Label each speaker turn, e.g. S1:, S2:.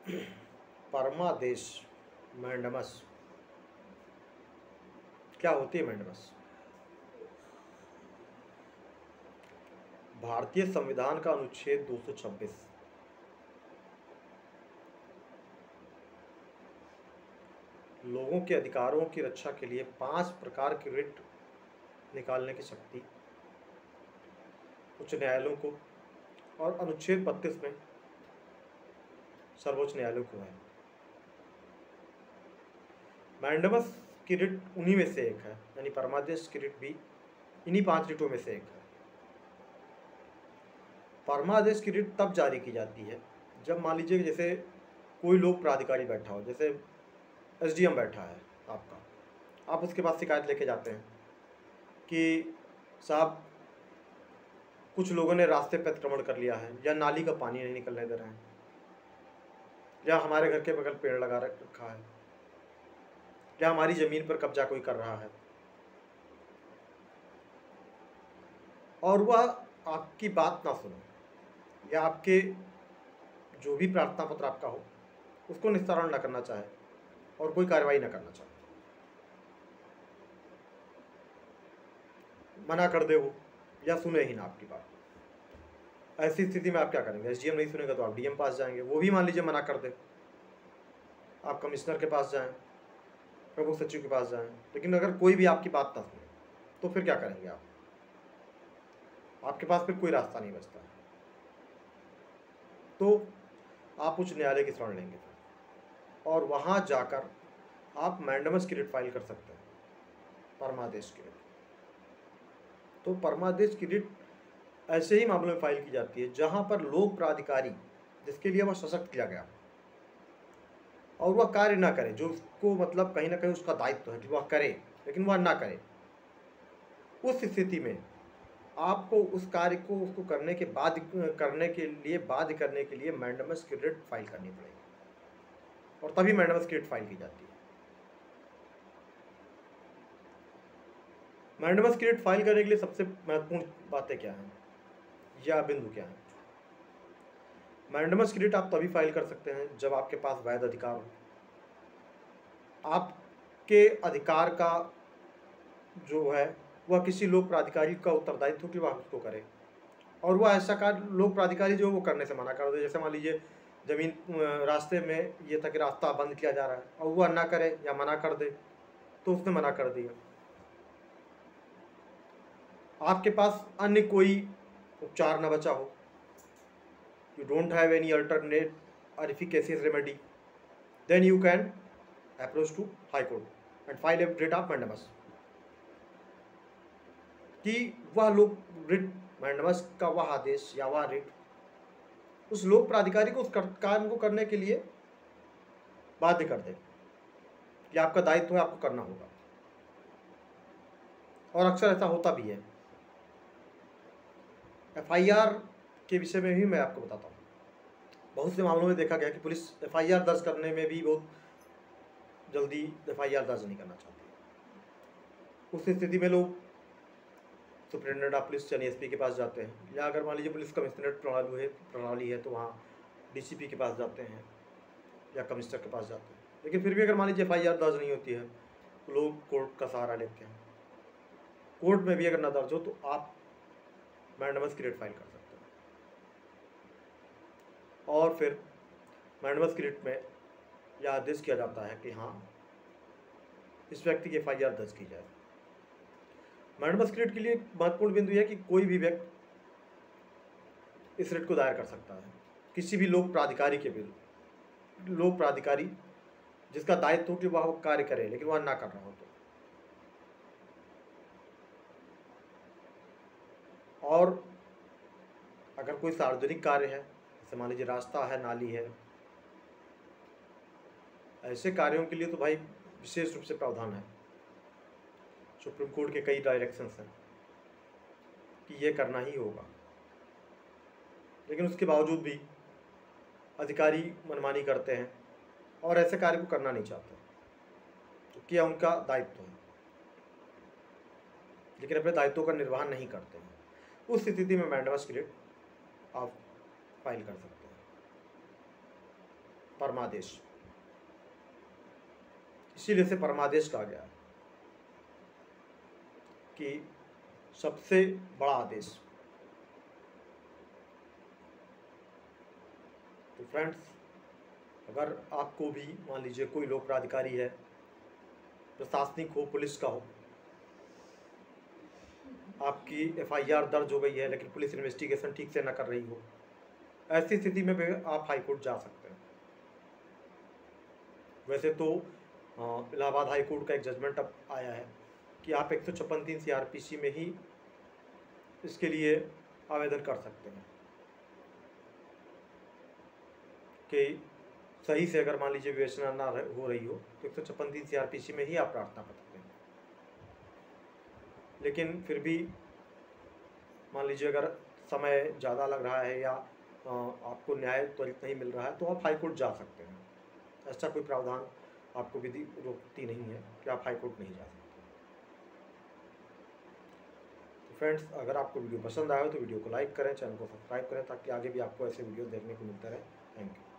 S1: परमादेश mandamus क्या होती है? मैंडमस भारतीय संविधान का अनुच्छेद 226 लोगों के अधिकारों की रक्षा के लिए 5 प्रकार की रिट निकालने की शक्ति उच्च न्यायालयों को और अनुच्छेद 32 में सर्वोच्च न्यायालय को है। मैंडमस की रिट उन्हीं में से एक है, यानी परमादेश की रिट भी इन्हीं 5 रिटों में से एक है। परमादेश की रिट तब जारी की जाती है जब मान लीजिए कि जैसे कोई लोक प्राधिकारी बैठा हो, जैसे एसडीएम बैठा है आपका, आप उसके पास शिकायत लेके जाते हैं कि साहब कुछ लोगों ने रास्ते पर अतिक्रमण कर लिया है, या नाली का पानी नहीं निकलने दे रहे हैं, या हमारे घर के बगल पेड़ लगा रखा है, या हमारी ज़मीन पर कब्जा कोई कर रहा है, और वह आपकी बात ना सुने या आपके जो भी प्रार्थना पत्र आपका हो उसको निस्तारण न करना चाहे और कोई कार्रवाई न करना चाहे, मना कर दे वो या सुने ही ना आपकी बात, ऐसी स्थिति में आप क्या करेंगे? एसडीएम नहीं सुनेगा तो आप डीएम पास जाएंगे, वो भी मान लीजिए मना कर दे, आप कमिश्नर के पास जाएं, प्रमुख सचिव के पास जाएं, लेकिन अगर कोई भी आपकी बात ना सुने तो फिर क्या करेंगे आप? आपके पास फिर कोई रास्ता नहीं बचता है, तो आप उच्च न्यायालय की शरण लेंगे और वहाँ जाकर आप मैंडमस की रिट फाइल कर सकते हैं, परमादेश की रिट। तो परमादेश की रिट ऐसे ही मामलों में फाइल की जाती है जहाँ पर लोक प्राधिकारी जिसके लिए वह सशक्त किया गया और वह कार्य ना करे, जो उसको मतलब कहीं ना कहीं उसका दायित्व है कि वह करे, लेकिन वह ना करे, उस स्थिति में आपको उस कार्य को उसको करने के बाध्य करने के लिए मैंडमस की रिट फाइल करनी पड़ेगी, और तभी मैंडमस की रिट फाइल की जाती है। मैंडमस की रिट फाइल करने के लिए सबसे महत्वपूर्ण बातें क्या हैं या बिंदु क्या हैं? मैंडमस की रिट आप तभी फाइल कर सकते हैं जब आपके पास वैध अधिकार हो, आपके अधिकार का जो है वह किसी लोक प्राधिकारी का उत्तरदायित्व कि वह उसको करे, और वह ऐसा कार्य लोक प्राधिकारी जो वो करने से मना कर दे। जैसे मान लीजिए जमीन रास्ते में ये था कि रास्ता बंद किया जा रहा है और वह ना करे या मना कर दे, तो उसने मना कर दिया, आपके पास अन्य कोई उपचार न बचा हो, you don't have any alternate or efficacious remedy, then you can approach to High Court and file a writ of mandamus कि वह लोग रिट मैंडमस का वह आदेश या वह रिट उस लोक प्राधिकारी को उस काम को करने के लिए बाध्य कर दे कि आपका दायित्व है, आपको करना होगा। और अक्सर ऐसा होता भी है। एफआईआर के विषय में भी मैं आपको बताता हूँ, बहुत से मामलों में देखा गया कि पुलिस एफआईआर दर्ज करने में भी बहुत जल्दी एफआईआर दर्ज नहीं करना चाहती। उस स्थिति में लोग सुप्रिटेंडेंट ऑफ पुलिस यानी एसपी के पास जाते हैं, या अगर मान लीजिए पुलिस कमिश्नरेट प्रणाली है तो वहाँ डीसीपी के पास जाते हैं या कमिश्नर के पास जाते हैं। लेकिन फिर भी अगर मान लीजिए एफआईआर दर्ज नहीं होती है तो लोग कोर्ट का सहारा लेते हैं। कोर्ट में भी अगर ना दर्ज हो तो आप मैंडमस की रिट फाइल कर सकते हैं, और फिर मैंडमस की रिट में यह आदेश किया जाता है कि हाँ इस व्यक्ति की एफआईआर दर्ज की जाए। मैंडमस की रिट के लिए महत्वपूर्ण बिंदु है कि कोई भी व्यक्ति इस रिट को दायर कर सकता है किसी भी लोक प्राधिकारी के विरुद्ध, लोक प्राधिकारी जिसका दायित्व हो कि वह कार्य करे लेकिन वह ना कर रहा हो तो। और अगर कोई सार्वजनिक कार्य है, जैसे मान लीजिए रास्ता है, नाली है, ऐसे कार्यों के लिए तो भाई विशेष रूप से प्रावधान है, सुप्रीम कोर्ट के कई डायरेक्शंस हैं कि ये करना ही होगा। लेकिन उसके बावजूद भी अधिकारी मनमानी करते हैं और ऐसे कार्य को करना नहीं चाहते, क्योंकि यह उनका दायित्व है, लेकिन अपने दायित्वों का निर्वहन नहीं करते हैं। उस स्थिति में मैंडमस की रिट आप फाइल कर सकते हैं। परमादेश, इसीलिए इसे परमादेश कहा गया कि सबसे बड़ा आदेश। तो फ्रेंड्स, अगर आपको भी मान लीजिए कोई लोक प्राधिकारी है, प्रशासनिक हो, पुलिस का हो, आपकी FIR दर्ज हो गई है लेकिन पुलिस इन्वेस्टिगेशन ठीक से न कर रही हो, ऐसी स्थिति में भी आप हाई कोर्ट जा सकते हैं। वैसे तो इलाहाबाद हाई कोर्ट का एक जजमेंट अब आया है कि आप 156(3) CRPC में ही इसके लिए आवेदन कर सकते हैं कि सही से अगर मान लीजिए विवेचना ना हो रही हो तो 156(3) CRPC में ही आप प्रार्थना पत्र दें। लेकिन फिर भी मान लीजिए अगर समय ज़्यादा लग रहा है या आपको न्याय त्वरित नहीं मिल रहा है तो आप हाई कोर्ट जा सकते हैं। ऐसा कोई प्रावधान आपको विधि रोकती नहीं है कि आप हाई कोर्ट नहीं जा सकते। तो फ्रेंड्स, अगर आपको वीडियो पसंद आया हो तो वीडियो को लाइक करें, चैनल को सब्सक्राइब करें ताकि आगे भी आपको ऐसे वीडियो देखने को मिलते रहे। Thank you.